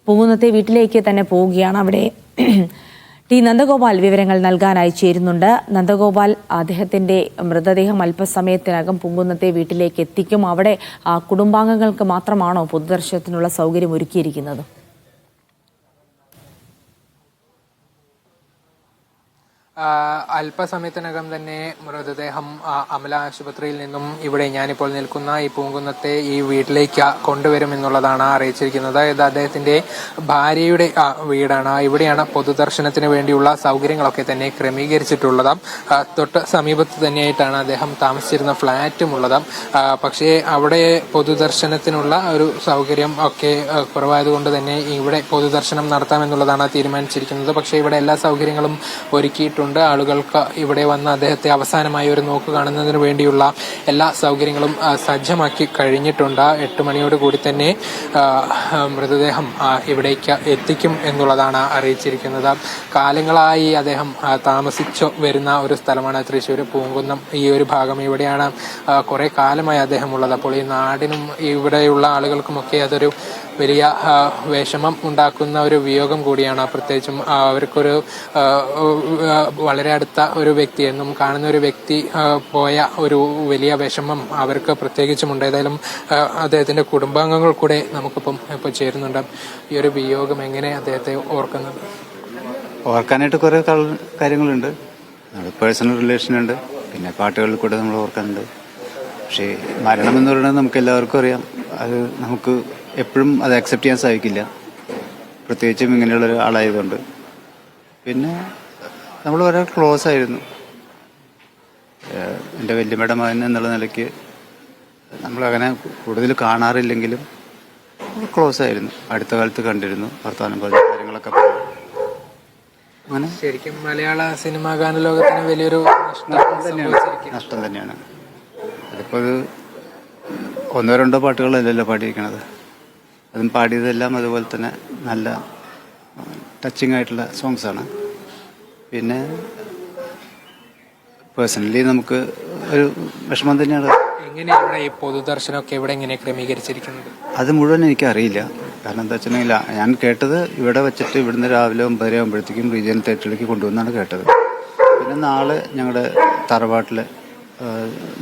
പൂങ്കുന്നത്തെ വീട്ടിലേക്ക് തന്നെ പോവുകയാണ്. അവിടെ ടി നന്ദഗോപാൽ വിവരങ്ങൾ നൽകാനായി ചേരുന്നുണ്ട്. നന്ദഗോപാൽ, അദ്ദേഹത്തിന്റെ മൃതദേഹം അല്പസമയത്തിനകം പൂങ്കുന്നത്തെ വീട്ടിലേക്ക് എത്തിക്കും. അവിടെ കുടുംബാംഗങ്ങൾക്ക് മാത്രമാണോ പൊതുദർശനത്തിനുള്ള സൗകര്യം ഒരുക്കിയിരിക്കുന്നത്? അല്പസമയത്തിനകം തന്നെ മൃതദേഹം അമല ആശുപത്രിയിൽ നിന്നും ഇവിടെ ഞാനിപ്പോൾ നിൽക്കുന്ന ഈ പൂങ്കുന്നത്തെ ഈ വീട്ടിലേക്ക് കൊണ്ടുവരുമെന്നുള്ളതാണ് അറിയിച്ചിരിക്കുന്നത്. ഇത് അദ്ദേഹത്തിന്റെ ഭാര്യയുടെ വീടാണ്. ഇവിടെയാണ് പൊതുദർശനത്തിന് വേണ്ടിയുള്ള സൗകര്യങ്ങളൊക്കെ തന്നെ ക്രമീകരിച്ചിട്ടുള്ളത്. തൊട്ട് സമീപത്ത് തന്നെയായിട്ടാണ് അദ്ദേഹം താമസിച്ചിരുന്ന ഫ്ളാറ്റും ഉള്ളത്. പക്ഷേ അവിടെ പൊതുദർശനത്തിനുള്ള ഒരു സൗകര്യം ഒക്കെ കുറവായതുകൊണ്ട് തന്നെ ഇവിടെ പൊതുദർശനം നടത്താമെന്നുള്ളതാണ് തീരുമാനിച്ചിരിക്കുന്നത്. പക്ഷേ ഇവിടെ എല്ലാ സൗകര്യങ്ങളും ഒരുക്കിയിട്ടുണ്ട്. ആളുകൾക്ക് ഇവിടെ വന്ന് അദ്ദേഹത്തെ അവസാനമായി ഒരു നോക്ക് കാണുന്നതിന് വേണ്ടിയുള്ള എല്ലാ സൗകര്യങ്ങളും സജ്ജമാക്കി കഴിഞ്ഞിട്ടുണ്ട്. 8 മണിയോട് കൂടി തന്നെ മൃതദേഹം ഇവിടേക്ക് എത്തിക്കും എന്നുള്ളതാണ് അറിയിച്ചിരിക്കുന്നത്. കാലങ്ങളായി അദ്ദേഹം താമസിച്ചു വരുന്ന ഒരു സ്ഥലമാണ് തൃശ്ശൂർ പൂങ്കുന്നം. ഈ ഒരു ഭാഗം ഇവിടെയാണ് കുറെ കാലമായി അദ്ദേഹം ഉള്ളത്. അപ്പോൾ ഈ നാടിനും ഇവിടെയുള്ള ആളുകൾക്കുമൊക്കെ അതൊരു വലിയ വിഷമം ഉണ്ടാക്കുന്ന ഒരു വിയോഗം കൂടിയാണ്. പ്രത്യേകിച്ചും അവർക്കൊരു വളരെ അടുത്ത ഒരു വ്യക്തി, എന്നും കാണുന്ന ഒരു വ്യക്തി പോയ ഒരു വലിയ വിഷമം അവർക്ക് പ്രത്യേകിച്ചുമുണ്ട്. ഏതായാലും അദ്ദേഹത്തിന്റെ കുടുംബാംഗങ്ങൾ കൂടെ നമുക്കിപ്പം ഇപ്പോൾ ചേരുന്നുണ്ട്. ഈ ഒരു വിയോഗം എങ്ങനെ അദ്ദേഹത്തെ ഓർക്കുന്നത്? ഓർക്കാനായിട്ട് കുറെ കാര്യങ്ങളുണ്ട്. പേഴ്സണൽ റിലേഷൻ ഉണ്ട്, പിന്നെ പാട്ടുകളിൽ കൂടെ നമ്മൾ ഓർക്കാനുണ്ട്. പക്ഷേ മരണം എന്ന് പറയുന്നത് നമുക്ക് എല്ലാവർക്കും അറിയാം. അത് നമുക്ക് എപ്പോഴും അത് അക്സെപ്റ്റ് ചെയ്യാൻ സാധിക്കില്ല, പ്രത്യേകിച്ചും ഇങ്ങനെയുള്ള ഒരാളായതുകൊണ്ട്. പിന്നെ നമ്മൾ വളരെ ക്ലോസ് ആയിരുന്നു. എൻ്റെ വല്യമ്മയുടെ മകൻ എന്നുള്ള നിലയ്ക്ക് നമ്മളങ്ങനെ കൂടുതൽ കാണാറില്ലെങ്കിലും ക്ലോസ് ആയിരുന്നു. അടുത്ത കാലത്ത് കണ്ടിരുന്നു, വർത്തമാനം പറഞ്ഞ കാര്യങ്ങളൊക്കെ അങ്ങനെ. ശരിക്കും മലയാള സിനിമാ ഗാനലോകത്തിന് വലിയൊരു നഷ്ടം തന്നെയാണ്. അതിപ്പോൾ അത് 1-2 പാട്ടുകളല്ലല്ലോ പാടിയിരിക്കണത്. അതും പാടിയതെല്ലാം അതുപോലെ തന്നെ നല്ല ടച്ചിങ് ആയിട്ടുള്ള സോങ്സാണ്. പിന്നെ പേഴ്സണലി നമുക്ക് ഒരു വിഷമം തന്നെയാണ്. എങ്ങനെയാണ് ഈ പൊതുദർശനമൊക്കെ ഇവിടെ എങ്ങനെ ക്രമീകരിച്ചിരിക്കുന്നത്? അത് മുഴുവൻ എനിക്കറിയില്ല. കാരണം എന്താ വെച്ചിട്ടുണ്ടെങ്കിൽ ഞാൻ കേട്ടത് ഇവിടെ വെച്ചിട്ട് ഇവിടുന്ന് രാവിലെ 9:30 ആകുമ്പോഴത്തേക്കും റീജിയണൽ തിയേറ്ററിലേക്ക് കൊണ്ടുവന്നാണ് കേട്ടത്. പിന്നെ നാളെ ഞങ്ങളുടെ തറവാട്ടിൽ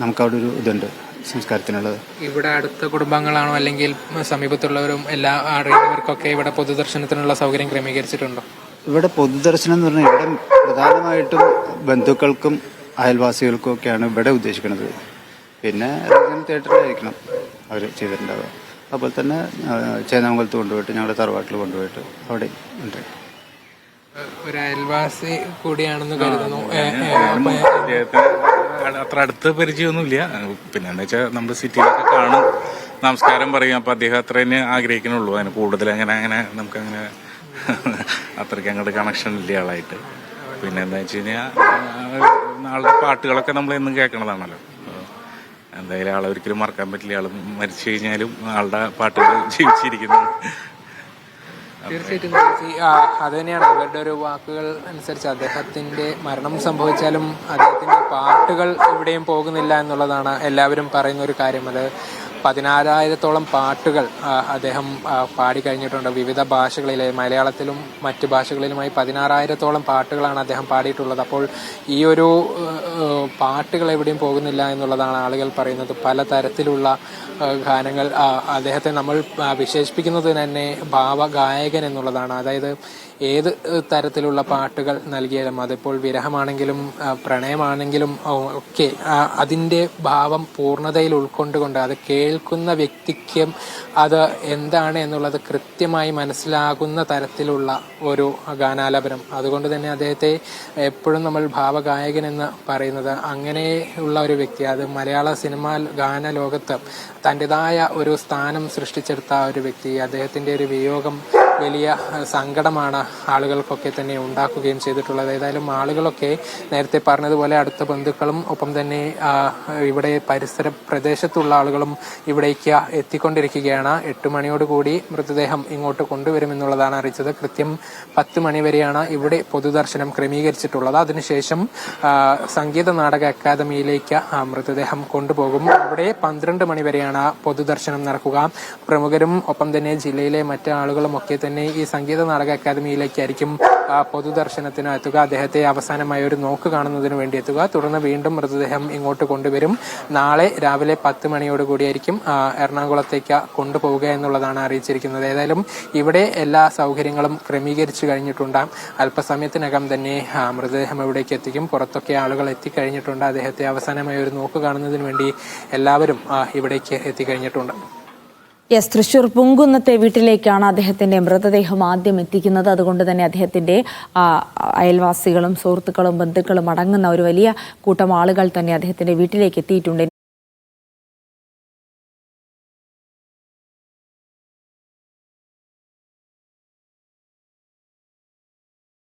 നമുക്കവിടെ ഒരു ഇതുണ്ട് സംസ്കാരത്തിനുള്ളത്. ഇവിടെ അടുത്ത കുടുംബാംഗങ്ങളാണോ അല്ലെങ്കിൽ സമീപത്തുള്ളവരും എല്ലാ അറിയുന്നവർക്കൊക്കെ ഇവിടെ പൊതുദർശനത്തിനുള്ള സൗകര്യം ക്രമീകരിച്ചിട്ടുണ്ടോ? ഇവിടെ പൊതുദർശനം എന്ന് പറഞ്ഞാൽ ഇവിടെ പ്രധാനമായിട്ടും ബന്ധുക്കൾക്കും അയൽവാസികൾക്കും ഒക്കെയാണ് ഇവിടെ ഉദ്ദേശിക്കുന്നത്. പിന്നെ റീജിയണൽ തിയേറ്ററിലായിരിക്കണം അവർ ചെയ്തിട്ടുണ്ടാവുക. അതുപോലെ തന്നെ ചേന്നമംഗലത്ത് കൊണ്ടുപോയിട്ട് ഞങ്ങളുടെ തറവാട്ടിൽ കൊണ്ടുപോയിട്ട് അവിടെ ഉണ്ട്. ഒരു അയൽവാസി കൂടിയാണെന്ന് കരുതുന്നു. അത്ര അടുത്ത് പരിചയമൊന്നുമില്ല. പിന്നെ എന്താ വെച്ചാൽ നമ്മുടെ സിറ്റിയിലൊക്കെ കാണും, നമസ്കാരം പറയും. അപ്പൊ അദ്ദേഹം അത്ര തന്നെ ആഗ്രഹിക്കണുള്ളൂ. അതിന് കൂടുതൽ അങ്ങനെ നമുക്കങ്ങനെ അത്രയ്ക്ക് അങ്ങോട്ട് കണക്ഷൻ ഇല്ല ആളായിട്ട്. പിന്നെ എന്താ വെച്ച് കഴിഞ്ഞാൽ ആളുടെ പാട്ടുകളൊക്കെ നമ്മൾ എന്നും കേൾക്കണതാണല്ലോ. എന്തായാലും ആളെ ഒരിക്കലും മറക്കാൻ പറ്റില്ല. ആൾ മരിച്ചു കഴിഞ്ഞാലും ആളുടെ പാട്ടുകൾ ജീവിച്ചിരിക്കുന്നു. തീർച്ചയായിട്ടും അത് തന്നെയാണ് അവരുടെ ഒരു വാക്കുകൾ അനുസരിച്ച്. അദ്ദേഹത്തിന്റെ മരണം സംഭവിച്ചാലും അദ്ദേഹത്തിന്റെ പാട്ടുകൾ എവിടെയും പോകുന്നില്ല എന്നുള്ളതാണ് എല്ലാവരും പറയുന്ന ഒരു കാര്യം. അത് 16,000-ഓളം പാട്ടുകൾ അദ്ദേഹം പാടിക്കഴിഞ്ഞിട്ടുണ്ട്. വിവിധ ഭാഷകളിലെ മലയാളത്തിലും മറ്റ് ഭാഷകളിലുമായി 16,000-ഓളം പാട്ടുകളാണ് അദ്ദേഹം പാടിയിട്ടുള്ളത്. അപ്പോൾ ഈ ഒരു പാട്ടുകൾ എവിടെയും പോകുന്നില്ല എന്നുള്ളതാണ് ആളുകൾ പറയുന്നത്. പലതരത്തിലുള്ള ഗാനങ്ങൾ അദ്ദേഹത്തെ നമ്മൾ വിശേഷിപ്പിക്കുന്നത് തന്നെ ഭാവഗായകൻ എന്നുള്ളതാണ്. അതായത് ഏത് തരത്തിലുള്ള പാട്ടുകൾ നൽകിയാലും, അതിപ്പോൾ വിരഹമാണെങ്കിലും പ്രണയമാണെങ്കിലും ഒക്കെ അതിൻ്റെ ഭാവം പൂർണ്ണതയിൽ ഉൾക്കൊണ്ടുകൊണ്ട് അത് കേൾക്കുന്ന വ്യക്തിക്കും അത് എന്താണ് എന്നുള്ളത് കൃത്യമായി മനസ്സിലാകുന്ന തരത്തിലുള്ള ഒരു ഗാനാലാപനം. അതുകൊണ്ട് തന്നെ അദ്ദേഹത്തെ എപ്പോഴും നമ്മൾ ഭാവഗായകൻ എന്ന് പറയുന്നത് അങ്ങനെയുള്ള ഒരു വ്യക്തി. അത് മലയാള സിനിമാ ഗാന ലോകത്ത് തൻ്റെതായ ഒരു സ്ഥാനം സൃഷ്ടിച്ചെടുത്ത ഒരു വ്യക്തി. അദ്ദേഹത്തിൻ്റെ ഒരു വിയോഗം വലിയ സങ്കടമാണ് ആളുകൾക്കൊക്കെ തന്നെ ഉണ്ടാക്കുകയും ചെയ്തിട്ടുള്ളത്. ഏതായാലും ആളുകളൊക്കെ നേരത്തെ പറഞ്ഞതുപോലെ അടുത്ത ബന്ധുക്കളും ഒപ്പം തന്നെ ഇവിടെ പരിസര പ്രദേശത്തുള്ള ആളുകളും ഇവിടേക്ക് എത്തിക്കൊണ്ടിരിക്കുകയാണ്. 8 മണിയോടുകൂടി മൃതദേഹം ഇങ്ങോട്ട് കൊണ്ടുവരുമെന്നുള്ളതാണ് അറിയിച്ചത്. കൃത്യം 10 മണി വരെയാണ് ഇവിടെ പൊതുദർശനം ക്രമീകരിച്ചിട്ടുള്ളത്. അതിനുശേഷം സംഗീത നാടക അക്കാദമിയിലേക്ക് മൃതദേഹം കൊണ്ടുപോകും. അവിടെ 12 മണി വരെയാണ് പൊതുദർശനം നടക്കുക. പ്രമുഖരും ഒപ്പം തന്നെ ജില്ലയിലെ മറ്റ് ആളുകളും ഒക്കെ തന്നെ തന്നെ ഈ സംഗീത നാടക അക്കാദമിയിലേക്കായിരിക്കും പൊതുദർശനത്തിന് എത്തുക. അദ്ദേഹത്തെ അവസാനമായി ഒരു നോക്ക് കാണുന്നതിന് വേണ്ടി എത്തുക. തുടർന്ന് വീണ്ടും മൃതദേഹം ഇങ്ങോട്ട് കൊണ്ടുവരും. നാളെ രാവിലെ 10 മണിയോടുകൂടിയായിരിക്കും എറണാകുളത്തേക്ക് കൊണ്ടുപോവുക എന്നുള്ളതാണ് അറിയിച്ചിരിക്കുന്നത്. ഏതായാലും ഇവിടെ എല്ലാ സൗകര്യങ്ങളും ക്രമീകരിച്ചു കഴിഞ്ഞിട്ടുണ്ട്. അല്പസമയത്തിനകം തന്നെ മൃതദേഹം ഇവിടേക്ക് എത്തിക്കും. പുറത്തൊക്കെ ആളുകൾ എത്തിക്കഴിഞ്ഞിട്ടുണ്ട്. അദ്ദേഹത്തെ അവസാനമായി ഒരു നോക്ക് കാണുന്നതിന് വേണ്ടി എല്ലാവരും ഇവിടേക്ക് എത്തിക്കഴിഞ്ഞിട്ടുണ്ട്. യെസ്, തൃശൂർ പുങ്കുന്നത്തെ വീട്ടിലേക്കാണ് അദ്ദേഹത്തിന്റെ മൃതദേഹം ആദ്യം എത്തിക്കുന്നത്. അതുകൊണ്ട് തന്നെ അദ്ദേഹത്തിന്റെ അയൽവാസികളും സുഹൃത്തുക്കളും ബന്ധുക്കളും അടങ്ങുന്ന ഒരു വലിയ കൂട്ടം ആളുകൾ തന്നെ അദ്ദേഹത്തിന്റെ വീട്ടിലേക്ക് എത്തിയിട്ടുണ്ട്.